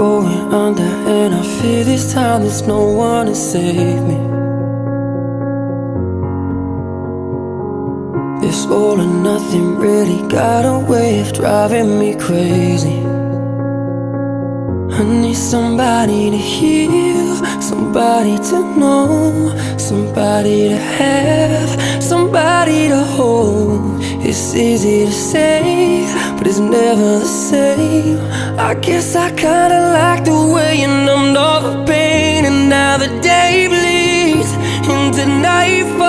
going under, and I fear this time there's no one to save me. This all or nothing really got a way of driving me crazy. I need somebody to heal, somebody to know, somebody to have, somebody to hold. It's easy to say, but it's never the same. I guess I kinda like the way you numbed all the pain, and now the day bleeds into nightfall.